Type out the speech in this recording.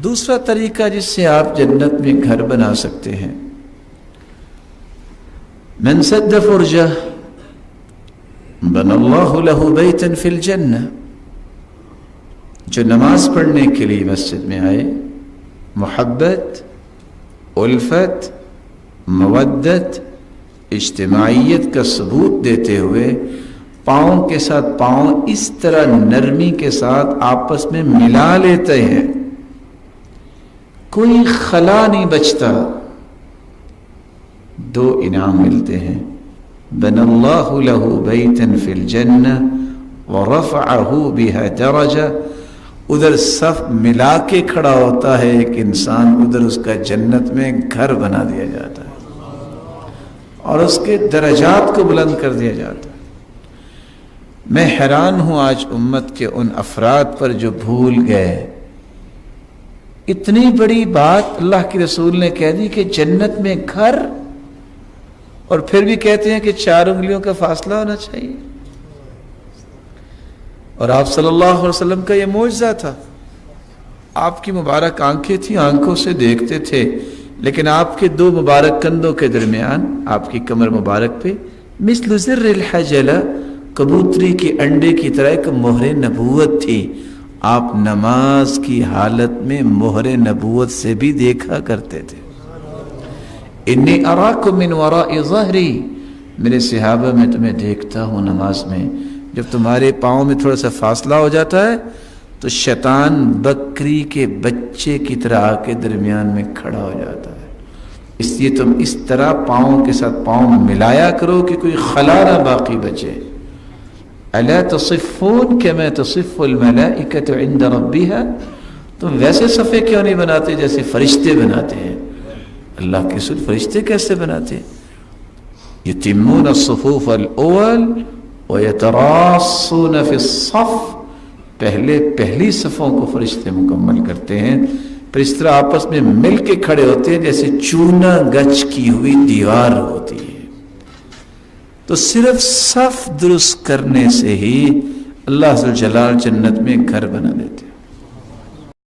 دوسرا طریقہ جس سے آپ جنت میں گھر بنا سکتے ہیں، من سد فرجہ بنى اللہ لہ بیتا فی الجنہ، جو نماز پڑھنے کے لیے مسجد میں آئے، محبت، الفت، مودت، اجتماعیت کا ثبوت دیتے ہوئے پاؤں کے ساتھ پاؤں اس طرح نرمی کے ساتھ آپس میں ملا لیتے ہیں، کوئی خلا نہیں بچتا، دو انعام ملتے ہیں، بنى اللہ لہ بیتا فی الجنہ ورفعہ بہا درجہ، ادھر صف ملا کے کھڑا ہوتا ہے ایک انسان، ادھر اس کا جنت میں گھر بنا دیا جاتا ہے اور اس کے درجات کو بلند کر دیا جاتا ہے۔ میں حیران ہوں آج امت کے ان افراد پر جو بھول گئے، اتنی بڑی بات اللہ کے رسول نے کہہ دی کہ جنت میں گھر، اور پھر بھی کہتے ہیں کہ 4 انگلیوں کا فاصلہ ہونا چاہیے۔ اور آپ صلی اللہ علیہ وسلم کا یہ معجزہ تھا، آپ کی مبارک آنکھیں تھیں، آنکھوں سے دیکھتے تھے، لیکن آپ کے 2 مبارک کندھوں کے درمیان آپ کی کمر مبارک پہ مثل زر الحجلہ، کبوتری کے انڈے کی طرح ایک مہر نبوت تھی، آپ نماز کی حالت میں مہر نبوت سے بھی دیکھا کرتے تھے۔ انی اراکم من وراء ظہری، میرے صحابہ میں تمہیں دیکھتا ہوں نماز میں، جب تمہارے پاؤں میں تھوڑا سا فاصلہ ہو جاتا ہے تو شیطان بکری کے بچے کی طرح آ کے درمیان میں کھڑا ہو جاتا ہے، اس لیے تم اس طرح پاؤں کے ساتھ پاؤں ملایا کرو کہ کوئی خلا نہ باقی بچے۔ الا تصفون کما تصف الملائکۃ عند ربها، تم ویسے صفے کیوں نہیں بناتے جیسے فرشتے بناتے ہیں؟ اللہ کے رسول فرشتے کیسے بناتے؟ یتمون الصفوف الاول وَيَتَرَاصُونَ فِي الصَّفِّ، پہلی صفوں کو فرشتے مکمل کرتے ہیں، پھر اس طرح آپس میں مل کے کھڑے ہوتے ہیں جیسے چونا گچ کی ہوئی دیوار ہوتی ہے۔ تو صرف صف درست کرنے سے ہی اللہ ذوالجلال جنت میں گھر بنا دے۔